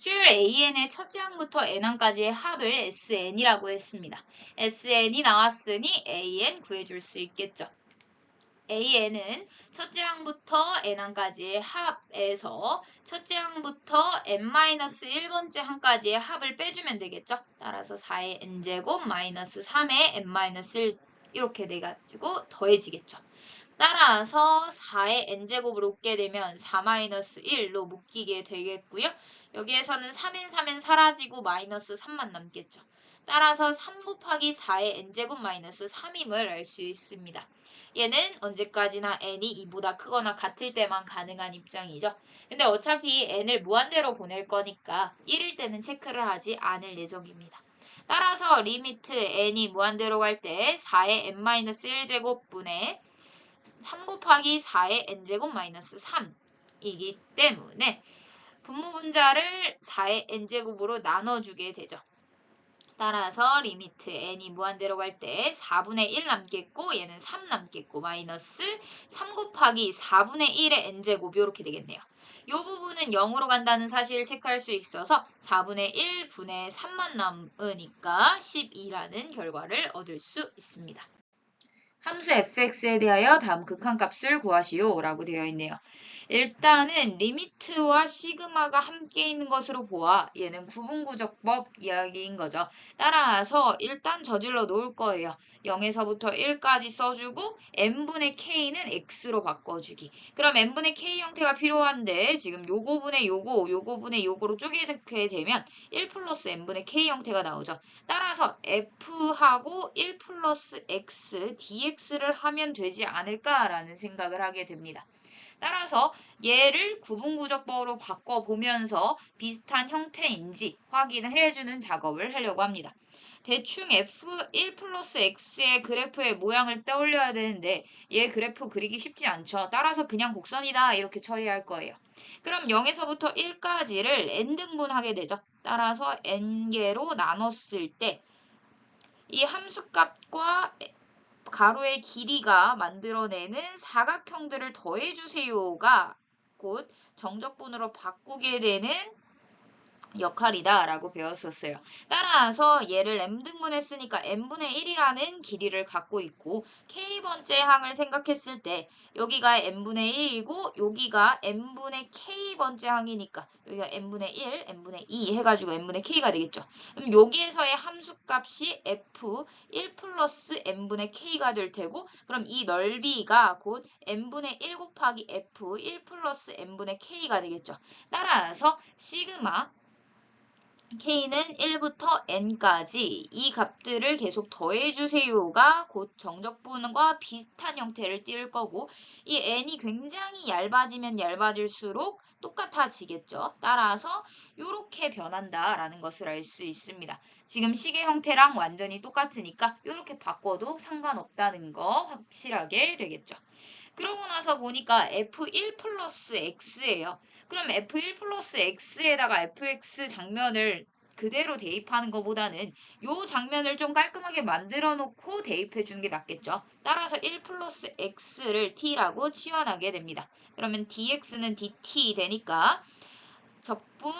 수열 AN의 첫째 항부터 n항까지의 합을 SN이라고 했습니다. SN이 나왔으니 AN 구해줄 수 있겠죠. AN은 첫째 항부터 n항까지의 합에서 첫째 항부터 n-1번째 항까지의 합을 빼주면 되겠죠. 따라서 4의 n제곱 마이너스 3의 n-1 이렇게 돼가지고 더해지겠죠. 따라서 4의 n제곱을 묶게 되면 4-1로 묶이게 되겠고요. 여기에서는 3n 사라지고 마이너스 3만 남겠죠. 따라서 3 곱하기 4의 n제곱 마이너스 3임을 알 수 있습니다. 얘는 언제까지나 n이 2보다 크거나 같을 때만 가능한 입장이죠. 근데 어차피 n을 무한대로 보낼 거니까 1일 때는 체크를 하지 않을 예정입니다. 따라서 리미트 n이 무한대로 갈 때 4의 n-1제곱분의 3 곱하기 4의 n제곱 마이너스 3이기 때문에 분모분자를 4의 n제곱으로 나눠주게 되죠. 따라서 리미트 n이 무한대로 갈 때 4분의 1 남겠고 얘는 3 남겠고 마이너스 3 곱하기 4분의 1의 n제곱 이렇게 되겠네요. 이 부분은 0으로 간다는 사실을 체크할 수 있어서 4분의 1 분의 3만 남으니까 12라는 결과를 얻을 수 있습니다. 함수 fx에 대하여 다음 극한값을 구하시오 라고 되어 있네요. 일단은 리미트와 시그마가 함께 있는 것으로 보아 얘는 구분구적법 이야기인 거죠. 따라서 일단 저질러 놓을 거예요. 0에서부터 1까지 써주고 n분의 k는 x로 바꿔주기. 그럼 n분의 k 형태가 필요한데 지금 요거분의 요거분의 요거로 쪼개게 되면 1 플러스 n분의 k 형태가 나오죠. 따라서 f하고 1 플러스 x dx를 하면 되지 않을까라는 생각을 하게 됩니다. 따라서 얘를 구분구적법으로 바꿔보면서 비슷한 형태인지 확인을 해주는 작업을 하려고 합니다. 대충 f1 플러스 x의 그래프의 모양을 떠올려야 되는데 얘 그래프 그리기 쉽지 않죠. 따라서 그냥 곡선이다 이렇게 처리할 거예요. 그럼 0에서부터 1까지를 n등분하게 되죠. 따라서 n개로 나눴을 때 이 함수값과 가로의 길이가 만들어내는 사각형들을 더해주세요가 곧 정적분으로 바꾸게 되는 역할이다 라고 배웠었어요. 따라서 얘를 m등분했으니까 n분의 1이라는 길이를 갖고 있고 k번째 항을 생각했을 때 여기가 n분의 1이고 여기가 n분의 k번째 항이니까 여기가 n분의 1, n분의 2 해가지고 n분의 k가 되겠죠. 그럼 여기에서의 함수값이 f 1 플러스 n분의 k가 될 테고 그럼 이 넓이가 곧 n분의 1 곱하기 f 1 플러스 n분의 k가 되겠죠. 따라서 시그마 k는 1부터 n까지 이 값들을 계속 더해주세요가 곧 정적분과 비슷한 형태를 띄울 거고 이 n이 굉장히 얇아지면 얇아질수록 똑같아지겠죠. 따라서 이렇게 변한다라는 것을 알 수 있습니다. 지금 시계 형태랑 완전히 똑같으니까 이렇게 바꿔도 상관없다는 거 확실하게 되겠죠. 그러고 나서 보니까 f1 플러스 x예요. 그럼 f1 플러스 x에다가 fx 장면을 그대로 대입하는 것보다는 이 장면을 좀 깔끔하게 만들어 놓고 대입해 주는 게 낫겠죠. 따라서 1 플러스 x를 t라고 치환하게 됩니다. 그러면 dx는 dt 되니까 적분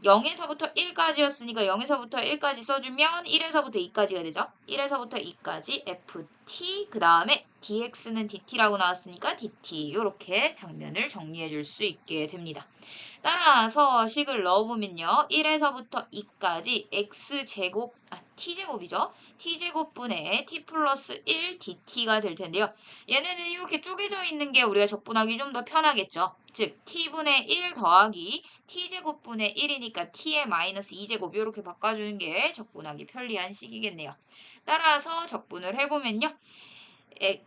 0에서부터 1까지였으니까 0에서부터 1까지 써주면 1에서부터 2까지가 되죠. 1에서부터 2까지 ft 그 다음에 dx는 dt라고 나왔으니까 dt 이렇게 장면을 정리해 줄 수 있게 됩니다. 따라서 식을 넣어보면요. 1에서부터 2까지 x제곱, t제곱이죠. t제곱분의 t 플러스 1 dt가 될 텐데요. 얘네는 이렇게 쪼개져 있는 게 우리가 적분하기 좀 더 편하겠죠. 즉 t분의 1 더하기 t제곱분의 1이니까 t의 마이너스 2제곱 이렇게 바꿔주는 게 적분하기 편리한 식이겠네요. 따라서 적분을 해보면요.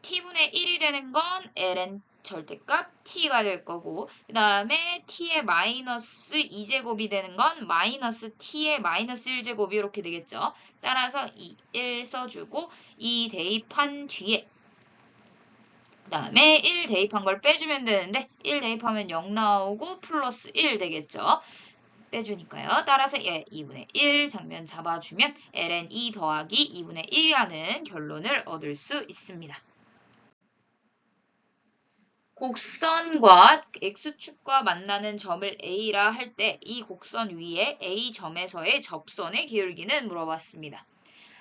t분의 1이 되는 건 ln 절대값 t가 될 거고 그 다음에 t의 마이너스 2제곱이 되는 건 마이너스 t의 마이너스 1제곱이 이렇게 되겠죠. 따라서 1 써주고 2 대입한 뒤에 그 다음에 1 대입한 걸 빼주면 되는데 1 대입하면 0 나오고 플러스 1 되겠죠. 빼주니까요. 따라서 2분의 1 장면 잡아주면 ln 2 더하기 2분의 1이라는 결론을 얻을 수 있습니다. 곡선과 x축과 만나는 점을 A라 할 때 이 곡선 위에 A점에서의 접선의 기울기는 물어봤습니다.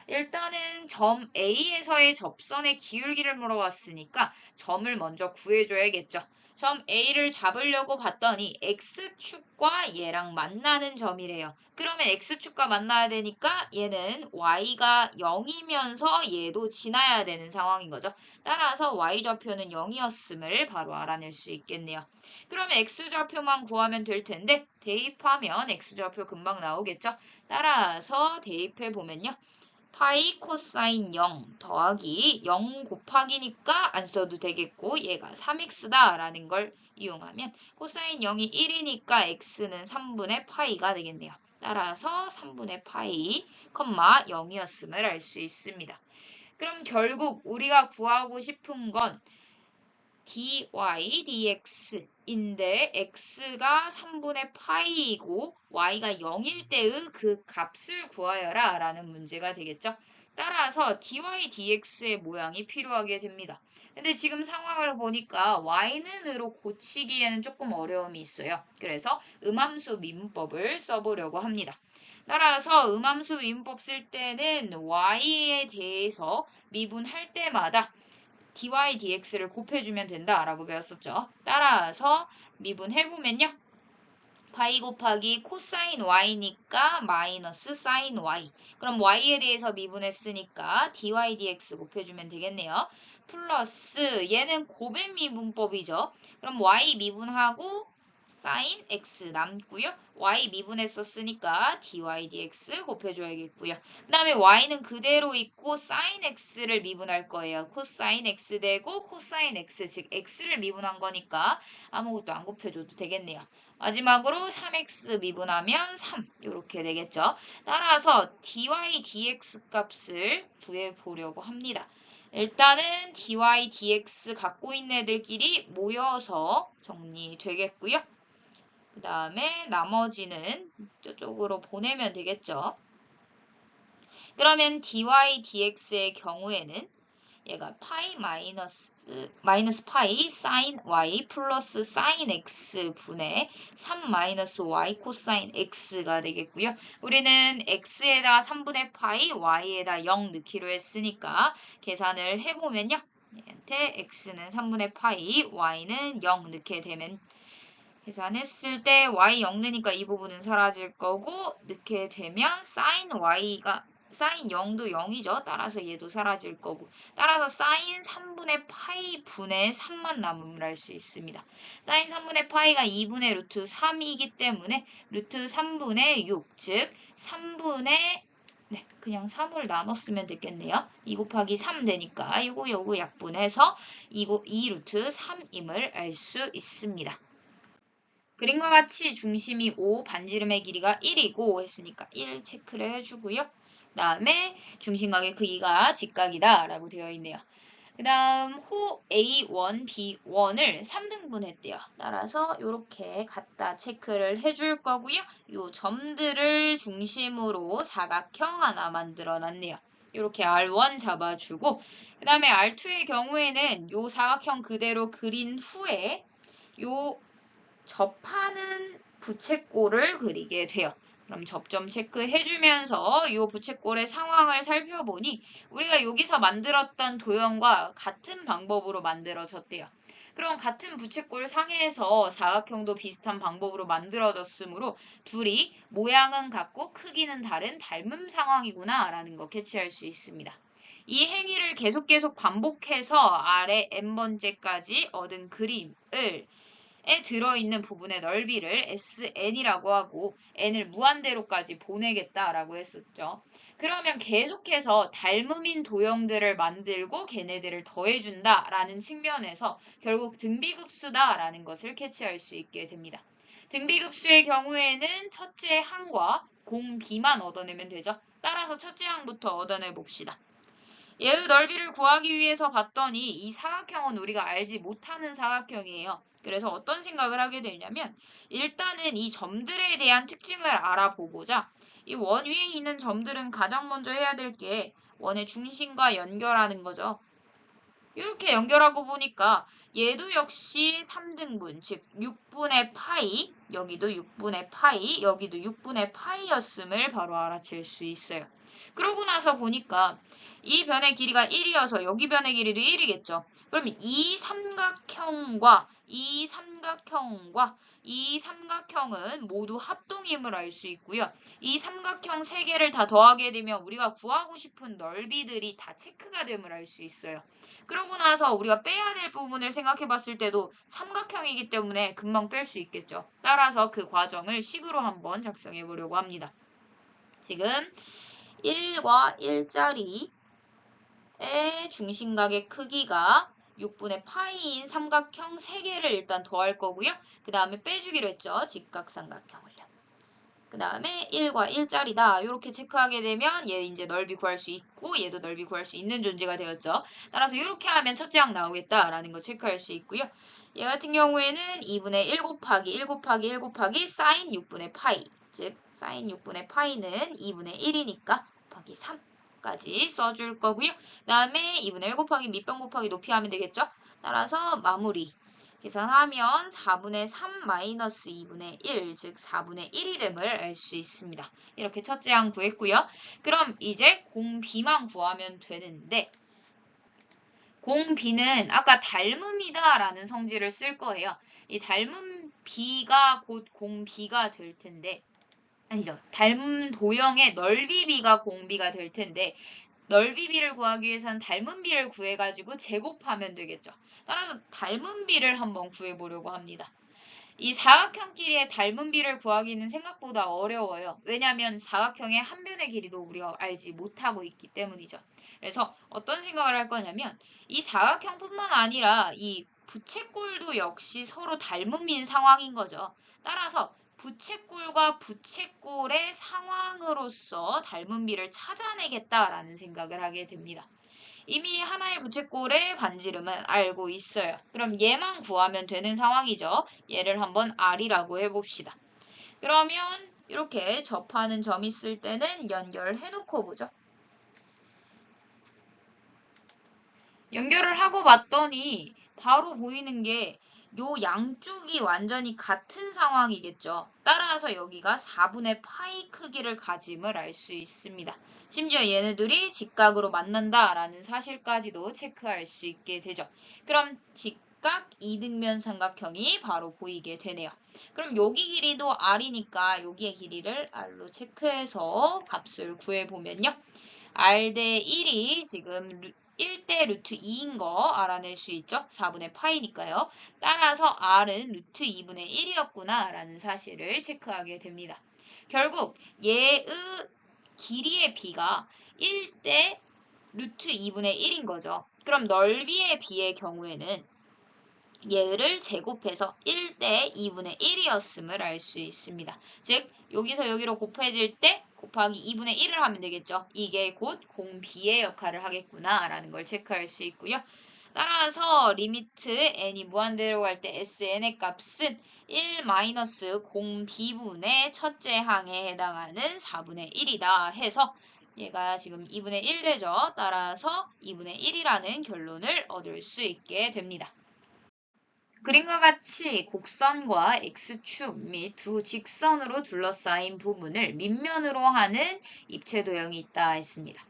일단은 점 A에서의 접선의 기울기를 물어봤으니까 점을 먼저 구해줘야겠죠. 점 A를 잡으려고 봤더니 X축과 얘랑 만나는 점이래요. 그러면 X축과 만나야 되니까 얘는 Y가 0이면서 얘도 지나야 되는 상황인 거죠. 따라서 Y좌표는 0이었음을 바로 알아낼 수 있겠네요. 그러면 X좌표만 구하면 될 텐데 대입하면 X좌표 금방 나오겠죠. 따라서 대입해 보면요. 파이 코사인 0 더하기 0 곱하기니까 안 써도 되겠고 얘가 3x다 라는 걸 이용하면 코사인 0이 1이니까 x는 3분의 파이가 되겠네요. 따라서 3분의 파이, 0이었음을 알 수 있습니다. 그럼 결국 우리가 구하고 싶은 건 dy dx인데 x가 3분의 파이이고 y가 0일 때의 그 값을 구하여라 라는 문제가 되겠죠. 따라서 dy dx의 모양이 필요하게 됩니다. 근데 지금 상황을 보니까 y는으로 고치기에는 조금 어려움이 있어요. 그래서 음함수 미분법을 써보려고 합니다. 따라서 음함수 미분법 쓸 때는 y에 대해서 미분할 때마다 dy dx를 곱해주면 된다라고 배웠었죠. 따라서 미분해보면요. 파이 곱하기 코사인 y니까 마이너스 사인 y. 그럼 y에 대해서 미분했으니까 dy dx 곱해주면 되겠네요. 플러스 얘는 곱의 미분법이죠. 그럼 y 미분하고 사인 x 남고요. y 미분했었으니까 dy dx 곱해줘야겠고요. 그 다음에 y는 그대로 있고 사인 x를 미분할 거예요. 코사인 x 되고 코사인 x, 즉 x를 미분한 거니까 아무것도 안 곱해줘도 되겠네요. 마지막으로 3x 미분하면 3 이렇게 되겠죠. 따라서 dy dx 값을 구해보려고 합니다. 일단은 dy dx 갖고 있는 애들끼리 모여서 정리되겠고요. 그 다음에 나머지는 저쪽으로 보내면 되겠죠. 그러면 dy dx의 경우에는 얘가 파이 마이너스 파이 사인 y 플러스 사인 x 분의 3 마이너스 y 코사인 x가 되겠고요. 우리는 x에다 3분의 파이, y에다 0 넣기로 했으니까 계산을 해보면요. 얘한테 x는 3분의 파이, y는 0 넣게 되면 계산했을 때 y 0 넣으니까 이 부분은 사라질 거고 넣게 되면 사인 y가 사인 0도 0이죠. 따라서 얘도 사라질 거고. 따라서 사인 3분의 파이 분의 3만 남음을 알 수 있습니다. 사인 3분의 파이가 2분의 루트 3이기 때문에 루트 3분의 6, 즉 3분의 그냥 3을 나눴으면 되겠네요. 2 곱하기 3 되니까 요거 약분해서 2 루트 3임을 알 수 있습니다. 그림과 같이 중심이 5, 반지름의 길이가 1이고 했으니까 1 체크를 해주고요. 그 다음에 중심각의 크기가 직각이다 라고 되어 있네요. 그 다음 호 A1, B1을 3등분 했대요. 따라서 이렇게 갖다 체크를 해줄 거고요. 이 점들을 중심으로 사각형 하나 만들어 놨네요. 이렇게 R1 잡아주고 그 다음에 R2의 경우에는 이 사각형 그대로 그린 후에 이 접하는 부채꼴을 그리게 돼요. 그럼 접점 체크해주면서 이 부채꼴의 상황을 살펴보니 우리가 여기서 만들었던 도형과 같은 방법으로 만들어졌대요. 그럼 같은 부채꼴 상에서 사각형도 비슷한 방법으로 만들어졌으므로 둘이 모양은 같고 크기는 다른 닮은 상황이구나 라는 거 캐치할 수 있습니다. 이 행위를 계속 반복해서 아래 n번째까지 얻은 그림을 에 들어있는 부분의 넓이를 SN이라고 하고 N을 무한대로까지 보내겠다라고 했었죠. 그러면 계속해서 닮음인 도형들을 만들고 걔네들을 더해준다라는 측면에서 결국 등비급수다라는 것을 캐치할 수 있게 됩니다. 등비급수의 경우에는 첫째 항과 공 B만 얻어내면 되죠. 따라서 첫째 항부터 얻어내 봅시다. 얘의 넓이를 구하기 위해서 봤더니 이 사각형은 우리가 알지 못하는 사각형이에요. 그래서 어떤 생각을 하게 되냐면 일단은 이 점들에 대한 특징을 알아보고자 이 원 위에 있는 점들은 가장 먼저 해야 될 게 원의 중심과 연결하는 거죠. 이렇게 연결하고 보니까 얘도 역시 3등분, 즉 6분의 파이, 여기도 6분의 파이, 여기도 6분의 파이였음을 바로 알아챌 수 있어요. 그러고 나서 보니까 이 변의 길이가 1이어서 여기 변의 길이도 1이겠죠. 그럼 이 삼각형과 이 삼각형과 이 삼각형은 모두 합동임을 알 수 있고요. 이 삼각형 3개를 다 더하게 되면 우리가 구하고 싶은 넓이들이 다 체크가 됨을 알 수 있어요. 그러고 나서 우리가 빼야 될 부분을 생각해 봤을 때도 삼각형이기 때문에 금방 뺄 수 있겠죠. 따라서 그 과정을 식으로 한번 작성해 보려고 합니다. 지금 1과 1짜리의 중심각의 크기가 6분의 파이인 삼각형 3개를 일단 더할 거고요. 그 다음에 빼주기로 했죠. 직각삼각형을요. 그 다음에 1과 1짜리다. 이렇게 체크하게 되면 얘 이제 넓이 구할 수 있고 얘도 넓이 구할 수 있는 존재가 되었죠. 따라서 이렇게 하면 첫째 항 나오겠다라는 거 체크할 수 있고요. 얘 같은 경우에는 2분의 1 곱하기 1 곱하기 1 곱하기 사인 6분의 파이. 즉 사인 6분의 파이는 2분의 1이니까 곱하기 3까지 써줄 거고요. 그 다음에 2분의 1 곱하기 밑변 곱하기 높이 하면 되겠죠. 따라서 마무리. 계산하면 4분의 3 마이너스 2분의 1, 즉 4분의 1이 됨을 알 수 있습니다. 이렇게 첫째 항 구했고요. 그럼 이제 공 B만 구하면 되는데 공 B는 아까 닮음이다 라는 성질을 쓸 거예요. 이 닮음 B가 곧 공 B가 될 텐데 아니죠. 닮음 도형의 넓이 B가 공 B가 될 텐데 넓이 B를 구하기 위해서는 닮은 B를 구해가지고 제곱하면 되겠죠. 따라서 닮은 B를 한번 구해보려고 합니다. 이 사각형끼리의 닮은 B를 구하기는 생각보다 어려워요. 왜냐하면 사각형의 한 변의 길이도 우리가 알지 못하고 있기 때문이죠. 그래서 어떤 생각을 할 거냐면 이 사각형뿐만 아니라 이 부채꼴도 역시 서로 닮음인 상황인 거죠. 따라서 부채꼴과 부채꼴의 상황으로서 닮은 B를 찾아내겠다라는 생각을 하게 됩니다. 이미 하나의 부채꼴의 반지름은 알고 있어요. 그럼 얘만 구하면 되는 상황이죠. 얘를 한번 R이라고 해봅시다. 그러면 이렇게 접하는 점 있을 때는 연결해 놓고 보죠. 연결을 하고 봤더니 바로 보이는 게 요 양쪽이 완전히 같은 상황이겠죠. 따라서 여기가 4분의 파이 크기를 가짐을 알 수 있습니다. 심지어 얘네들이 직각으로 만난다라는 사실까지도 체크할 수 있게 되죠. 그럼 직각 이등변 삼각형이 바로 보이게 되네요. 그럼 여기 길이도 R이니까 여기의 길이를 R로 체크해서 값을 구해보면요. R 대 1이 지금 1대 루트 2인 거 알아낼 수 있죠? 4분의 파이니까요. 따라서 R은 루트 2분의 1이었구나 라는 사실을 체크하게 됩니다. 결국 얘의 길이의 B가 1대 루트 2분의 1인 거죠. 그럼 넓이의 B의 경우에는 얘를 제곱해서 1대 2분의 1이었음을 알 수 있습니다. 즉 여기서 여기로 곱해질 때 곱하기 2분의 1을 하면 되겠죠. 이게 곧 공 B의 역할을 하겠구나 라는 걸 체크할 수 있고요. 따라서 리미트 n이 무한대로 갈 때 sn의 값은 1 마이너스 공 B분의 첫째 항에 해당하는 4분의 1이다 해서 얘가 지금 2분의 1 되죠. 따라서 2분의 1이라는 결론을 얻을 수 있게 됩니다. 그림과 같이 곡선과 x축 및 두 직선으로 둘러싸인 부분을 밑면으로 하는 입체 도형이 있다 했습니다.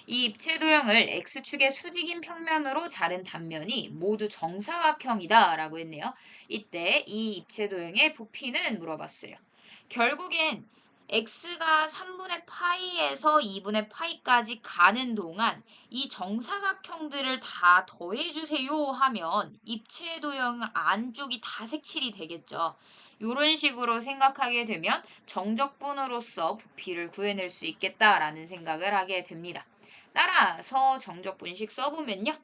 이 입체 도형을 x축의 수직인 평면으로 자른 단면이 모두 정사각형이다 라고 했네요. 이때 이 입체 도형의 부피는 물어봤어요. 결국엔 x가 3분의 파이에서 2분의 파이까지 가는 동안 이 정사각형들을 다 더해주세요 하면 입체 도형 안쪽이 다 색칠이 되겠죠. 이런 식으로 생각하게 되면 정적분으로서 부피를 구해낼 수 있겠다라는 생각을 하게 됩니다. 따라서 정적분식 써보면요.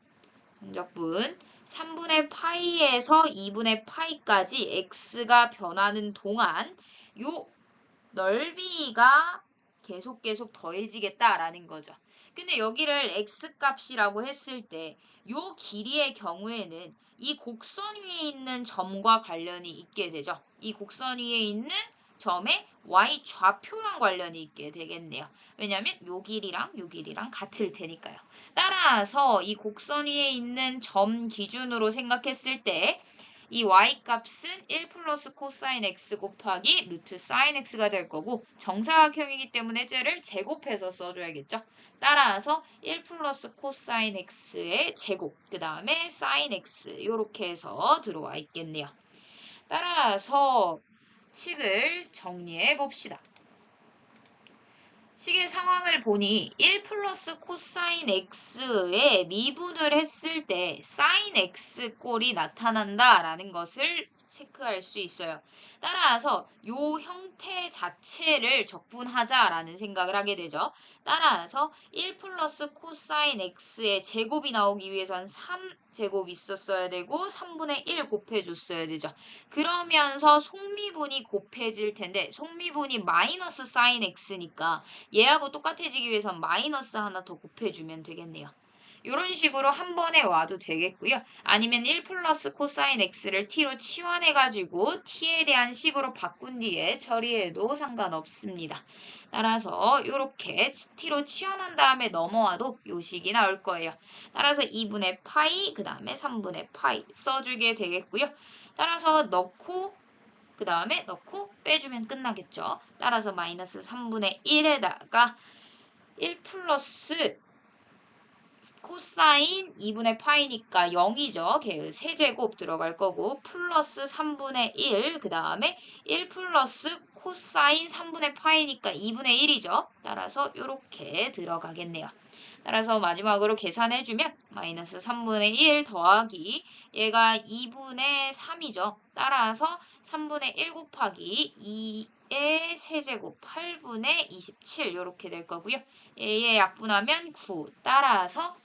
정적분 3분의 파이에서 2분의 파이까지 x가 변하는 동안 요 넓이가 계속 더해지겠다라는 거죠. 근데 여기를 x값이라고 했을 때 요 길이의 경우에는 이 곡선 위에 있는 점과 관련이 있게 되죠. 이 곡선 위에 있는 점의 y 좌표랑 관련이 있게 되겠네요. 왜냐하면 요 길이랑 요 길이랑 같을 테니까요. 따라서 이 곡선 위에 있는 점 기준으로 생각했을 때 이 y 값은 1 플러스 코사인 x 곱하기 루트 사인 x가 될 거고 정사각형이기 때문에 쟤를 제곱해서 써줘야겠죠. 따라서 1 플러스 코사인 x의 제곱, 그 다음에 사인 x 이렇게 해서 들어와 있겠네요. 따라서 식을 정리해 봅시다. 식의 상황을 보니 1 플러스 코사인 x에 미분을 했을 때 사인 x 꼴이 나타난다라는 것을 체크할 수 있어요. 따라서 이 형태 자체를 적분하자라는 생각을 하게 되죠. 따라서 1 플러스 코사인 x의 제곱이 나오기 위해선 3제곱 있었어야 되고 3분의 1 곱해줬어야 되죠. 그러면서 속미분이 곱해질 텐데 속미분이 마이너스 사인 x니까 얘하고 똑같아지기 위해선 마이너스 하나 더 곱해주면 되겠네요. 이런 식으로 한 번에 와도 되겠고요. 아니면 1 플러스 코사인 x를 t로 치환해가지고 t에 대한 식으로 바꾼 뒤에 처리해도 상관없습니다. 따라서 이렇게 t로 치환한 다음에 넘어와도 이 식이 나올 거예요. 따라서 2분의 파이, 그 다음에 3분의 파이 써주게 되겠고요. 따라서 넣고 그 다음에 넣고 빼주면 끝나겠죠. 따라서 마이너스 3분의 1에다가 1 플러스 코사인 2분의 파이니까 0이죠. 걔 세제곱 들어갈 거고 플러스 3분의 1, 그 다음에 1 플러스 코사인 3분의 파이니까 2분의 1이죠. 따라서 이렇게 들어가겠네요. 따라서 마지막으로 계산해주면 마이너스 3분의 1 더하기 얘가 2분의 3이죠. 따라서 3분의 1 곱하기 2의 세제곱 8분의 27 이렇게 될 거고요. 얘의 약분하면 9 따라서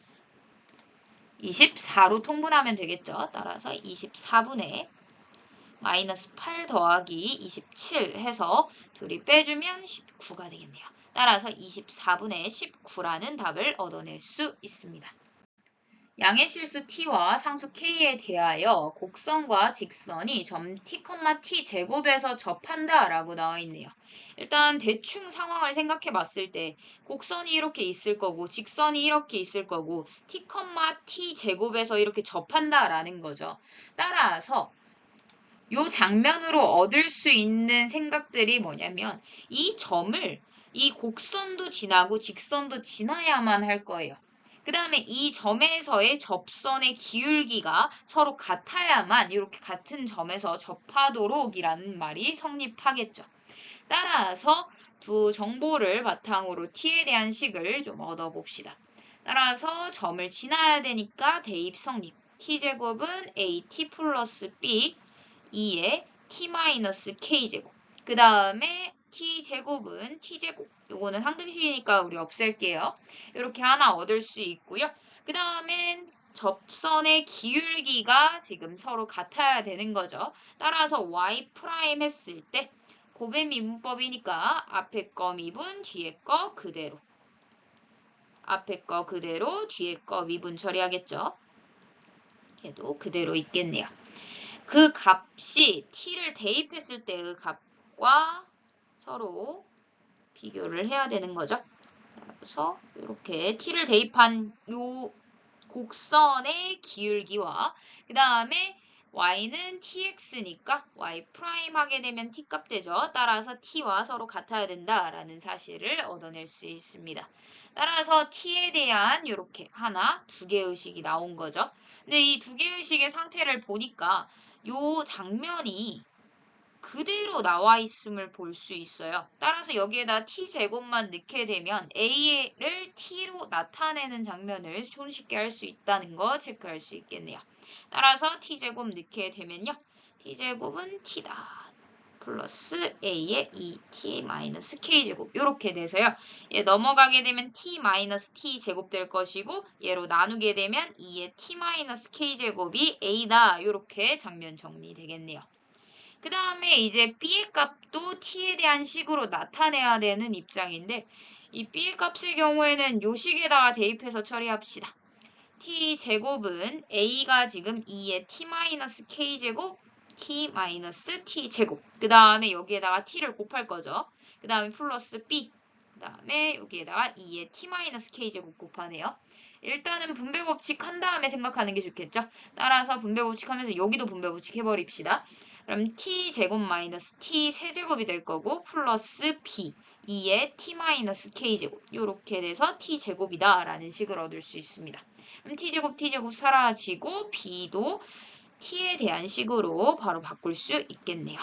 24로 통분하면 되겠죠. 따라서 24분의 마이너스 8 더하기 27 해서 둘이 빼주면 19가 되겠네요. 따라서 24분의 19라는 답을 얻어낼 수 있습니다. 양의 실수 t와 상수 k에 대하여 곡선과 직선이 점 t, t 제곱에서 접한다 라고 나와 있네요. 일단 대충 상황을 생각해 봤을 때 곡선이 이렇게 있을 거고 직선이 이렇게 있을 거고 t, t 제곱에서 이렇게 접한다 라는 거죠. 따라서 이 장면으로 얻을 수 있는 생각들이 뭐냐면 이 점을 이 곡선도 지나고 직선도 지나야만 할 거예요. 그 다음에 이 점에서의 접선의 기울기가 서로 같아야만 이렇게 같은 점에서 접하도록 이라는 말이 성립하겠죠. 따라서 두 정보를 바탕으로 t에 대한 식을 좀 얻어봅시다. 따라서 점을 지나야 되니까 대입 성립. t제곱은 at 플러스 b 2에 t-k제곱. 그 다음에 t제곱은 t제곱. 요거는 상등식이니까 우리 없앨게요. 이렇게 하나 얻을 수 있고요. 그 다음엔 접선의 기울기가 지금 서로 같아야 되는 거죠. 따라서 y' 했을 때 곱의 미분법이니까 앞에 거 미분, 뒤에 거 그대로. 앞에 거 그대로, 뒤에 거 미분 처리하겠죠. 얘도 그대로 있겠네요. 그 값이 t를 대입했을 때의 값과 서로 비교를 해야 되는 거죠. 그래서 이렇게 t를 대입한 요 곡선의 기울기와 그 다음에 y는 tx니까 y' 하게 되면 t 값 되죠. 따라서 t와 서로 같아야 된다라는 사실을 얻어낼 수 있습니다. 따라서 t에 대한 이렇게 하나, 두 개의 식이 나온 거죠. 근데 이 두 개의 식의 상태를 보니까 요 장면이 그대로 나와 있음을 볼 수 있어요. 따라서 여기에다 t제곱만 넣게 되면 a를 t로 나타내는 장면을 손쉽게 할 수 있다는 거 체크할 수 있겠네요. 따라서 t제곱 넣게 되면요. t제곱은 t다. 플러스 a의 2t-k제곱 이렇게 돼서요. 얘 넘어가게 되면 t-t제곱 될 것이고 얘로 나누게 되면 2의 t-k제곱이 a다. 이렇게 장면 정리되겠네요. 그 다음에 이제 b의 값도 t에 대한 식으로 나타내야 되는 입장인데 이 b의 값의 경우에는 요 식에다가 대입해서 처리합시다. t제곱은 a가 지금 2의 t-k제곱 t 마이너스 t 제곱. 그 다음에 여기에다가 t를 곱할 거죠. 그 다음에 플러스 b. 그 다음에 여기에다가 2의 t 마이너스 k 제곱 곱하네요. 일단은 분배 법칙 한 다음에 생각하는 게 좋겠죠. 따라서 분배 법칙 하면서 여기도 분배 법칙 해버립시다. 그럼 t 제곱 마이너스 t 세제곱이 될 거고 플러스 b 2의 t 마이너스 k 제곱 이렇게 돼서 t 제곱이다 라는 식을 얻을 수 있습니다. 그럼 t 제곱 사라지고 b도 t에 대한 식으로 바로 바꿀 수 있겠네요.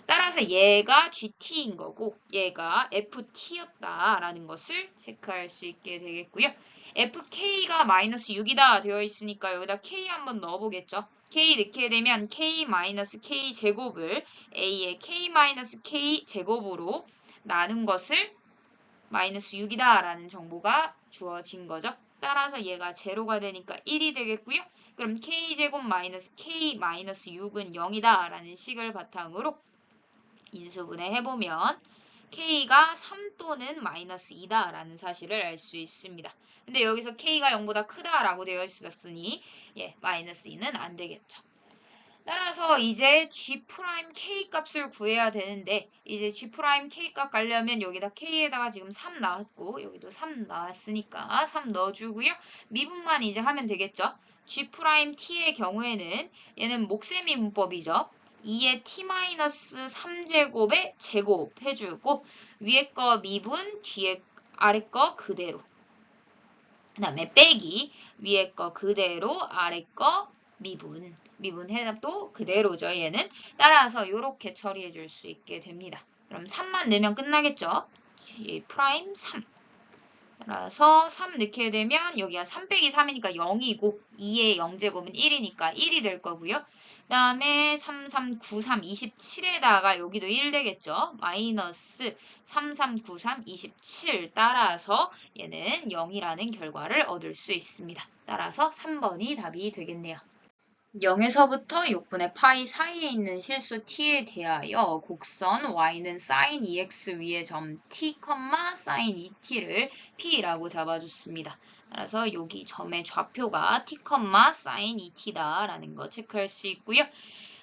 따라서 얘가 GT인 거고 얘가 FT였다라는 것을 체크할 수 있게 되겠고요. FK가 마이너스 6이다 되어 있으니까 여기다 K 한번 넣어보겠죠. K 넣게 되면 K 마이너스 K 제곱을 A의 K 마이너스 K 제곱으로 나눈 것을 마이너스 6이다 라는 정보가 주어진 거죠. 따라서 얘가 제로가 되니까 1이 되겠고요. 그럼 K제곱 마이너스 K 마이너스 6은 0이다 라는 식을 바탕으로 인수분해 해보면 K가 3 또는 마이너스 2다 라는 사실을 알 수 있습니다. 근데 여기서 K가 0보다 크다 라고 되어 있었으니 마이너스 2는 안 되겠죠. 따라서 이제 G'K 값을 구해야 되는데 이제 G'K 값 가려면 여기다 K에다가 지금 3 나왔고 여기도 3 나왔으니까 3 넣어주고요. 미분만 이제 하면 되겠죠. G'T의 경우에는 얘는 목세미 문법이죠. 2의 t-3제곱에 제곱 해주고 위에 거 미분 뒤에 아래 거 그대로 그 다음에 빼기 위에 거 그대로 아래 거 미분 해답도 그대로죠. 얘는 따라서 이렇게 처리해 줄 수 있게 됩니다. 그럼 3만 넣으면 끝나겠죠. G' 3 따라서 3 넣게 되면 여기가 3 빼기 3이니까 0이고 2의 0제곱은 1이니까 1이 될 거고요. 그 다음에 3, 3, 9, 3, 27에다가 여기도 1 되겠죠. 마이너스 3, 3, 9, 3, 27 따라서 얘는 0이라는 결과를 얻을 수 있습니다. 따라서 3번이 답이 되겠네요. 0에서부터 6분의 파이 사이에 있는 실수 t에 대하여 곡선 y는 sin 2x 위의 점 t, sin 2t를 p라고 잡아줬습니다. 따라서 여기 점의 좌표가 t, sin 2t다 라는 거 체크할 수 있고요.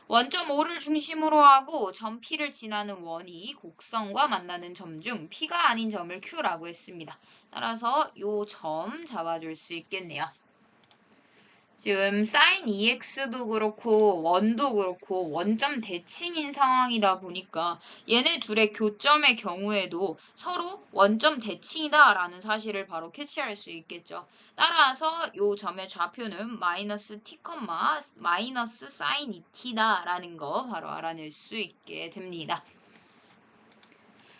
원점 O를 중심으로 하고 점 P를 지나는 원이 곡선과 만나는 점 중 P가 아닌 점을 Q라고 했습니다. 따라서 이 점 잡아줄 수 있겠네요. 지금 sin 2x도 그렇고 원도 그렇고 원점 대칭인 상황이다 보니까 얘네 둘의 교점의 경우에도 서로 원점 대칭이다 라는 사실을 바로 캐치할 수 있겠죠. 따라서 이 점의 좌표는 마이너스 t, 마이너스 sin 2t다 라는 거 바로 알아낼 수 있게 됩니다.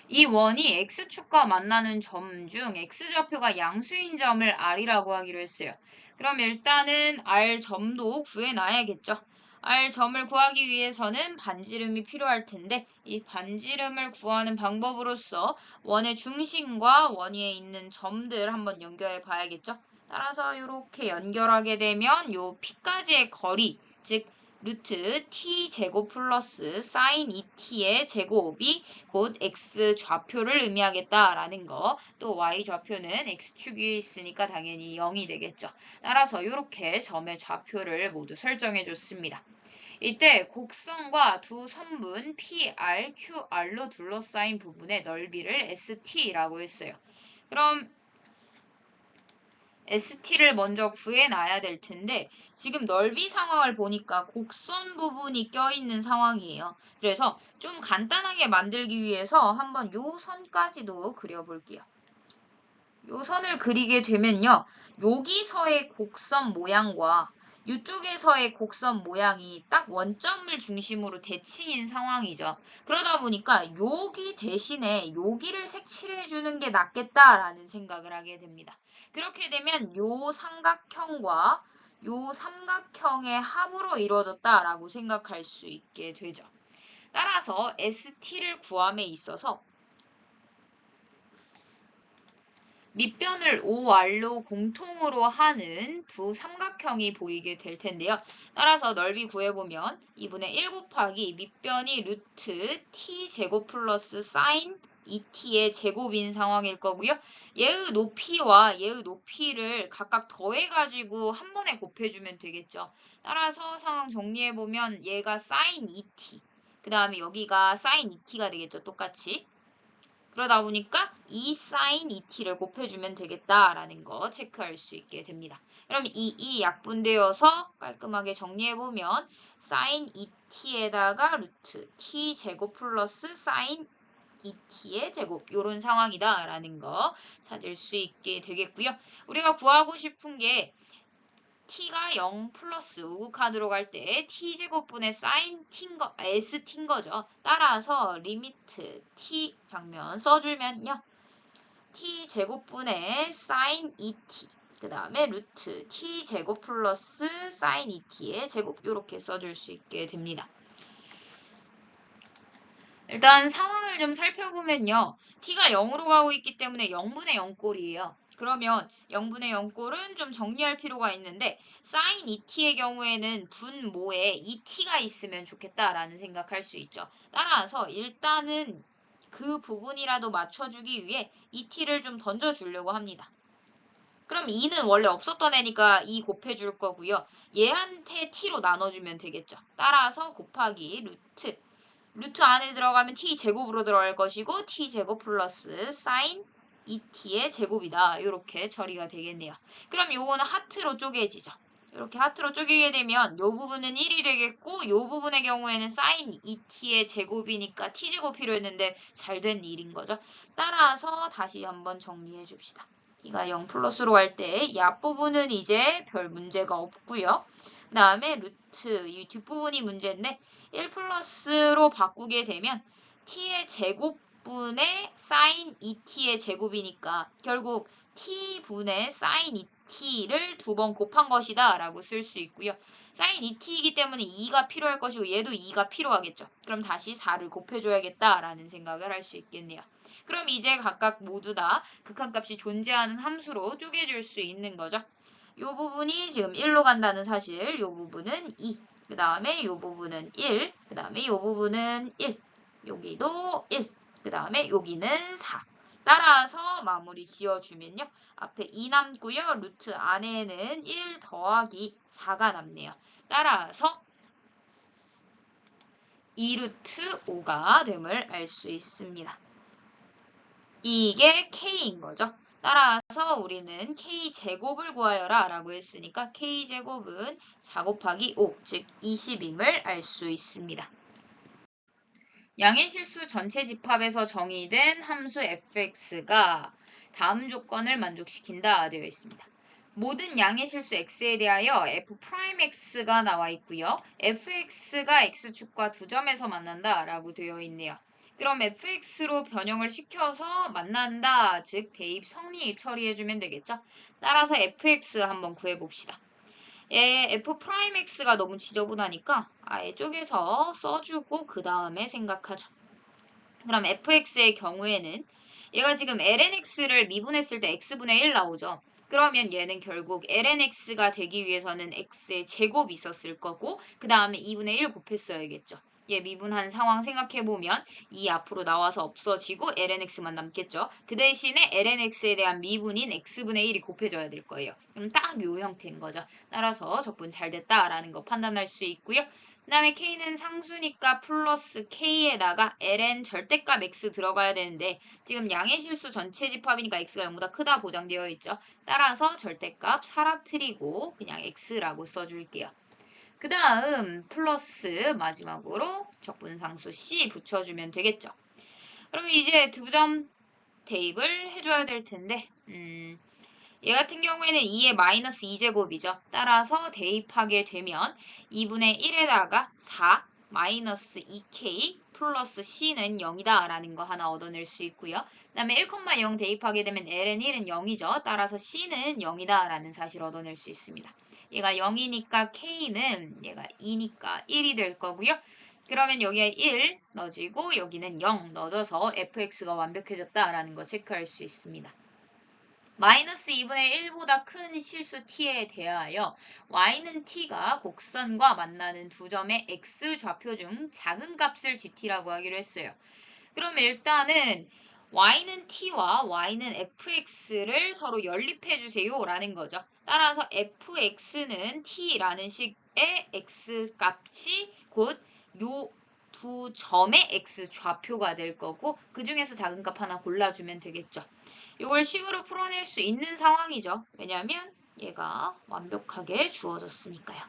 이 원이 x축과 만나는 점 중 x좌표가 양수인 점을 r이라고 하기로 했어요. 그럼 일단은 r점도 구해놔야겠죠. r점을 구하기 위해서는 반지름이 필요할 텐데 이 반지름을 구하는 방법으로서 원의 중심과 원 위에 있는 점들 한번 연결해 봐야겠죠. 따라서 이렇게 연결하게 되면 요 P까지의 거리, 즉 루트 t제곱 플러스 sin 2t의 제곱이 곧 x 좌표를 의미하겠다라는 거. 또 y 좌표는 x축 위에 있으니까 당연히 0이 되겠죠. 따라서 이렇게 점의 좌표를 모두 설정해 줬습니다. 이때 곡선과 두 선분 PR, QR로 둘러싸인 부분의 넓이를 ST라고 했어요. 그럼 ST를 먼저 구해놔야 될 텐데 지금 넓이 상황을 보니까 곡선 부분이 껴있는 상황이에요. 그래서 좀 간단하게 만들기 위해서 한번 요 선까지도 그려볼게요. 요 선을 그리게 되면요. 여기서의 곡선 모양과 이쪽에서의 곡선 모양이 딱 원점을 중심으로 대칭인 상황이죠. 그러다 보니까 여기 대신에 여기를 색칠해 주는 게 낫겠다라는 생각을 하게 됩니다. 그렇게 되면 요 삼각형과 요 삼각형의 합으로 이루어졌다라고 생각할 수 있게 되죠. 따라서 ST를 구함에 있어서 밑변을 OR로 공통으로 하는 두 삼각형이 보이게 될 텐데요. 따라서 넓이 구해보면 2분의 1 곱하기 밑변이 루트 t제곱 플러스 sin 2t의 제곱인 상황일 거고요. 얘의 높이와 얘의 높이를 각각 더해가지고 한 번에 곱해주면 되겠죠. 따라서 상황 정리해보면 얘가 sin 2t, 그 다음에 여기가 sin 2t가 되겠죠. 똑같이. 그러다 보니까 2 sin 2t를 곱해주면 되겠다라는 거 체크할 수 있게 됩니다. 그럼 이 약분되어서 깔끔하게 정리해보면 sin 2t에다가 루트 t 제곱 플러스 sin 2t의 제곱 이런 상황이다라는 거 찾을 수 있게 되겠고요. 우리가 구하고 싶은 게 t가 0 플러스 우극한으로 갈 때 t제곱분의 sin t인 거, st인 거죠. 따라서 리미트 t 장면 써주면요. t제곱분의 sin 2t 그 다음에 루트 t제곱 플러스 sin 2t의 제곱 이렇게 써줄 수 있게 됩니다. 일단 상황을 좀 살펴보면요. t가 0으로 가고 있기 때문에 0분의 0꼴이에요. 그러면 0분의 0꼴은 좀 정리할 필요가 있는데 sin 2t의 경우에는 분모에 2t가 있으면 좋겠다라는 생각할 수 있죠. 따라서 일단은 그 부분이라도 맞춰주기 위해 2t를 좀 던져주려고 합니다. 그럼 2는 원래 없었던 애니까 2 곱해줄 거고요. 얘한테 t로 나눠주면 되겠죠. 따라서 곱하기 루트 안에 들어가면 t제곱으로 들어갈 것이고 t제곱 플러스 sin 2t의 제곱이다. 이렇게 처리가 되겠네요. 그럼 요거는 하트로 쪼개지죠. 이렇게 하트로 쪼개게 되면 요 부분은 1이 되겠고 요 부분의 경우에는 sin 2t의 제곱이니까 t제곱 필요했는데 잘 된 1인 거죠. 따라서 다시 한번 정리해 줍시다. t가 0 플러스로 갈 때 이 앞부분은 이제 별 문제가 없고요. 그 다음에 루트 이 뒷부분이 문제인데 1 플러스로 바꾸게 되면 t의 제곱분의 sin 2t의 제곱이니까 결국 t분의 sin 2t를 두 번 곱한 것이다 라고 쓸 수 있고요. sin 2t이기 때문에 2가 필요할 것이고 얘도 2가 필요하겠죠. 그럼 다시 4를 곱해줘야겠다 라는 생각을 할 수 있겠네요. 그럼 이제 각각 모두 다 극한값이 존재하는 함수로 쪼개줄 수 있는 거죠. 이 부분이 지금 1로 간다는 사실, 이 부분은 2, 그 다음에 이 부분은 1, 그 다음에 이 부분은 1, 여기도 1, 그 다음에 여기는 4. 따라서 마무리 지어주면요. 앞에 2 남고요. 루트 안에는 1 더하기 4가 남네요. 따라서 2루트 5가 됨을 알 수 있습니다. 이게 k인 거죠. 따라서 우리는 k제곱을 구하여라 라고 했으니까 k제곱은 4 곱하기 5, 즉 20임을 알 수 있습니다. 양의 실수 전체 집합에서 정의된 함수 fx가 다음 조건을 만족시킨다 되어 있습니다. 모든 양의 실수 x에 대하여 f'x가 나와 있고요. fx가 x축과 두 점에서 만난다 라고 되어 있네요. 그럼 fx로 변형을 시켜서 만난다, 즉 대입 성립 처리해주면 되겠죠. 따라서 fx 한번 구해봅시다. f'x가 너무 지저분하니까 아예 쪼개서 써주고 그 다음에 생각하죠. 그럼 fx의 경우에는 얘가 지금 lnx를 미분했을 때 x분의 1 나오죠. 그러면 얘는 결국 lnx가 되기 위해서는 x의 제곱이 있었을 거고 그 다음에 2분의 1 곱했어야겠죠. 얘 미분한 상황 생각해보면 2 앞으로 나와서 없어지고 lnx만 남겠죠. 그 대신에 lnx에 대한 미분인 x분의 1이 곱해져야 될 거예요. 그럼 딱 요 형태인 거죠. 따라서 적분 잘 됐다라는 거 판단할 수 있고요. 그 다음에 k는 상수니까 플러스 k에다가 ln 절대값 x 들어가야 되는데 지금 양의 실수 전체 집합이니까 x가 0보다 크다 보장되어 있죠. 따라서 절대값 사라뜨리고 그냥 x라고 써줄게요. 그 다음 플러스 마지막으로 적분상수 c 붙여주면 되겠죠. 그럼 이제 두 점 대입을 해줘야 될 텐데 얘 같은 경우에는 2의 마이너스 2제곱이죠. 따라서 대입하게 되면 2분의 1에다가 4 마이너스 2k 플러스 c는 0이다 라는 거 하나 얻어낼 수 있고요. 그 다음에 1,0 대입하게 되면 ln 1은 0이죠. 따라서 c는 0이다 라는 사실 얻어낼 수 있습니다. 얘가 0이니까 k는 얘가 2니까 1이 될 거고요. 그러면 여기에 1 넣어지고 여기는 0 넣어줘서 fx가 완벽해졌다라는 거 체크할 수 있습니다. 마이너스 2분의 1보다 큰 실수 t에 대하여 y는 t가 곡선과 만나는 두 점의 x 좌표 중 작은 값을 gt라고 하기로 했어요. 그럼 일단은 y는 t와 y는 fx를 서로 연립해 주세요 라는 거죠. 따라서 fx는 t라는 식의 x 값이 곧 요 두 점의 x 좌표가 될 거고 그 중에서 작은 값 하나 골라주면 되겠죠. 이걸 식으로 풀어낼 수 있는 상황이죠. 왜냐하면 얘가 완벽하게 주어졌으니까요.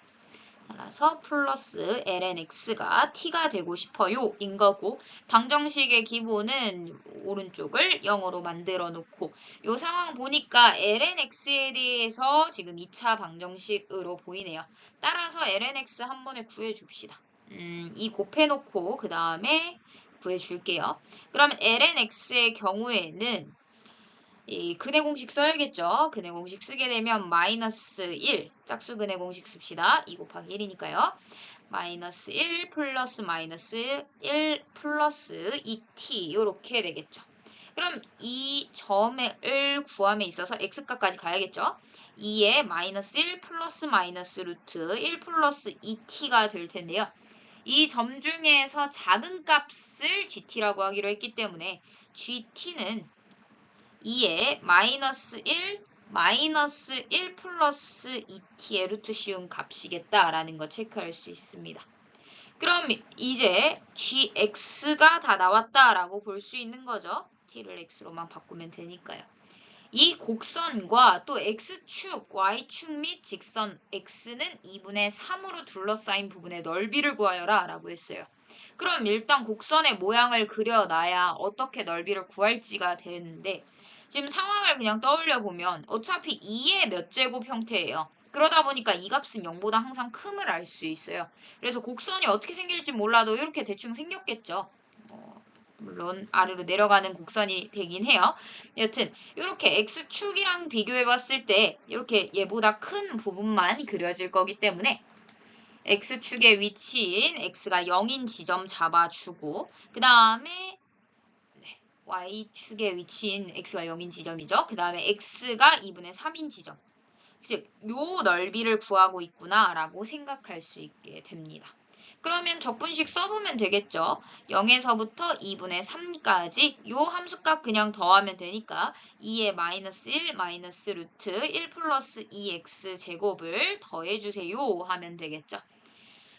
따라서 플러스 lnx가 t가 되고 싶어요 인 거고 방정식의 기본은 오른쪽을 0으로 만들어 놓고 이 상황 보니까 lnx에 대해서 지금 2차 방정식으로 보이네요. 따라서 lnx 한 번에 구해줍시다. 이 곱해놓고 그 다음에 구해줄게요. 그러면 lnx의 경우에는 이 근의 공식 써야겠죠. 근의 공식 쓰게 되면 마이너스 1, 짝수 근의 공식 씁시다. 2 곱하기 1이니까요. 마이너스 1 플러스 마이너스 1 플러스 2t 이렇게 되겠죠. 그럼 이 점을 구함에 있어서 x값까지 가야겠죠. 2에 마이너스 1 플러스 마이너스 루트 1 플러스 2t가 될 텐데요. 이 점 중에서 작은 값을 gt라고 하기로 했기 때문에 gt는 2에 마이너스 1 플러스 2t의 루트 씌운 값이겠다라는 거 체크할 수 있습니다. 그럼 이제 gx가 다 나왔다라고 볼 수 있는 거죠. t를 x로만 바꾸면 되니까요. 이 곡선과 또 x축, y축 및 직선 x는 2분의 3으로 둘러싸인 부분의 넓이를 구하여라 라고 했어요. 그럼 일단 곡선의 모양을 그려놔야 어떻게 넓이를 구할지가 되는데 지금 상황을 그냥 떠올려 보면 어차피 2의 몇 제곱 형태예요. 그러다 보니까 이 값은 0보다 항상 큼을 알 수 있어요. 그래서 곡선이 어떻게 생길지 몰라도 이렇게 대충 생겼겠죠. 물론 아래로 내려가는 곡선이 되긴 해요. 여튼 이렇게 x축이랑 비교해 봤을 때 이렇게 얘보다 큰 부분만 그려질 거기 때문에 x축의 위치인 x가 0인 지점 잡아주고 그 다음에 y축의 위치인 x가 0인 지점이죠. 그 다음에 x가 2분의 3인 지점. 즉, 요 넓이를 구하고 있구나 라고 생각할 수 있게 됩니다. 그러면 적분식 써보면 되겠죠. 0에서부터 2분의 3까지 요 함수값 그냥 더하면 되니까 2의 마이너스 1 마이너스 루트 1 플러스 2x 제곱을 더해주세요 하면 되겠죠.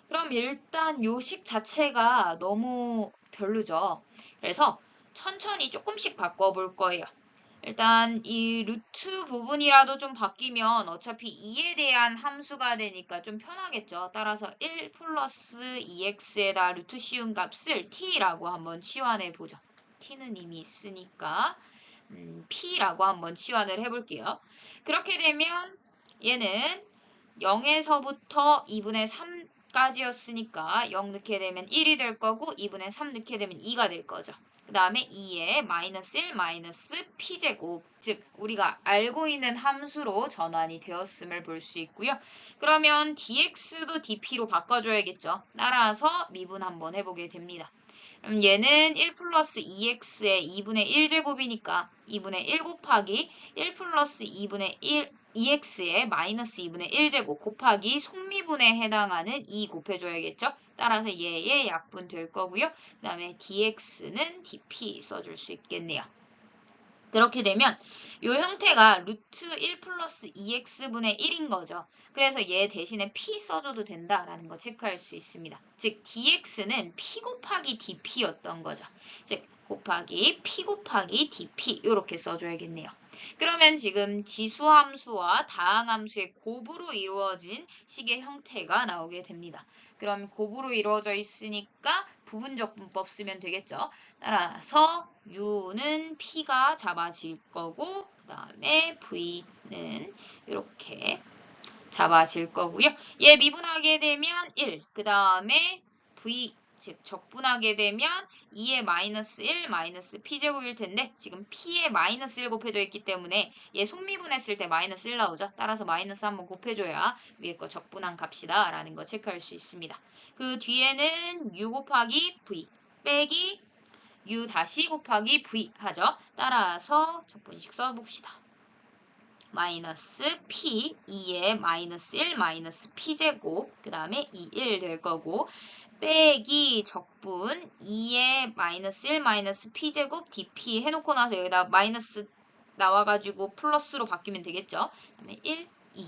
그럼 일단 요 식 자체가 너무 별로죠. 그래서 천천히 조금씩 바꿔볼 거예요. 일단 이 루트 부분이라도 좀 바뀌면 어차피 2에 대한 함수가 되니까 좀 편하겠죠. 따라서 1 플러스 2x에다 루트 씌운 값을 t라고 한번 치환해 보죠. t는 이미 있으니까 p라고 한번 치환을 해볼게요. 그렇게 되면 얘는 0에서부터 2분의 3까지였으니까 0 넣게 되면 1이 될 거고 2분의 3 넣게 되면 2가 될 거죠. 그 다음에 2에 마이너스 1 마이너스 p제곱, 즉 우리가 알고 있는 함수로 전환이 되었음을 볼 수 있고요. 그러면 dx도 dp로 바꿔줘야겠죠. 따라서 미분 한번 해보게 됩니다. 그럼 얘는 1 플러스 2x의 2분의 1제곱이니까 2분의 1 곱하기 1 플러스 2분의 2x의 마이너스 2분의 1제곱 곱하기 속미분에 해당하는 2 곱해줘야겠죠. 따라서 얘의 약분 될 거고요. 그 다음에 dx는 dp 써줄 수 있겠네요. 그렇게 되면 이 형태가 루트 1 플러스 2x분의 1인 거죠. 그래서 얘 대신에 p 써줘도 된다라는 거 체크할 수 있습니다. 즉 dx는 p 곱하기 dp였던 거죠. 즉 곱하기 p 곱하기 dp 이렇게 써줘야겠네요. 그러면 지금 지수함수와 다항함수의 곱으로 이루어진 식의 형태가 나오게 됩니다. 그럼 곱으로 이루어져 있으니까 부분적분법 쓰면 되겠죠. 따라서 U는 P가 잡아질 거고 그 다음에 V는 이렇게 잡아질 거고요. 얘 미분하게 되면 1, 그 다음에 V 즉 적분하게 되면 2의 마이너스 1 마이너스 P제곱일 텐데 지금 P에 마이너스 1 곱해져 있기 때문에 얘 속미분했을 때 마이너스 1 나오죠. 따라서 마이너스 한번 곱해줘야 위에 거 적분한 값이다 라는 거 체크할 수 있습니다. 그 뒤에는 U 곱하기 V 빼기 U 다시 곱하기 V 하죠. 따라서 적분식 써봅시다. 마이너스 P 2에 마이너스 1 마이너스 P제곱 그 다음에 2, 1 될 거고 빼기 적분 2의 마이너스 1 마이너스 p제곱 dp 해놓고 나서 여기다 마이너스 나와가지고 플러스로 바뀌면 되겠죠. 그 다음에 1, 2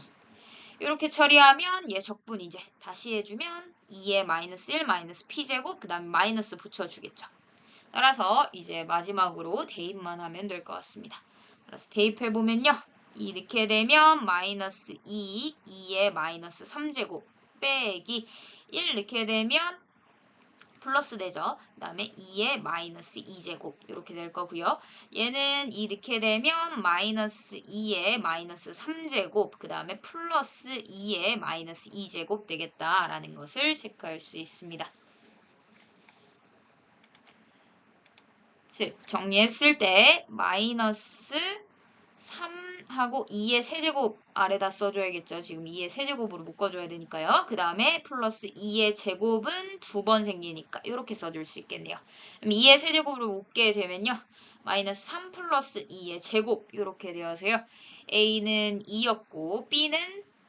이렇게 처리하면 얘 적분 이제 다시 해주면 2의 마이너스 1 마이너스 p제곱 그 다음에 마이너스 붙여주겠죠. 따라서 이제 마지막으로 대입만 하면 될 것 같습니다. 따라서 대입해보면요. 2 넣게 되면 마이너스 2, 2의 마이너스 3제곱 빼기 1 넣게 되면 플러스 되죠. 그 다음에 2의 마이너스 2제곱 이렇게 될 거고요. 얘는 2 넣게 되면 마이너스 2의 마이너스 3제곱 그 다음에 플러스 2의 마이너스 2제곱 되겠다라는 것을 체크할 수 있습니다. 즉 정리했을 때 마이너스 3하고 2의 세제곱 아래다 써줘야겠죠. 지금 2의 세제곱으로 묶어줘야 되니까요. 그 다음에 플러스 2의 제곱은 두 번 생기니까 이렇게 써줄 수 있겠네요. 그럼 2의 세제곱으로 묶게 되면요. 마이너스 3 플러스 2의 제곱 이렇게 되어서요. A는 2였고 B는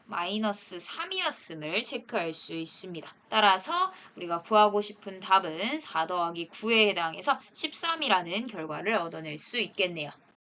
마이너스 3이었음을 체크할 수 있습니다. 따라서 우리가 구하고 싶은 답은 4 더하기 9에 해당해서 13이라는 결과를 얻어낼 수 있겠네요.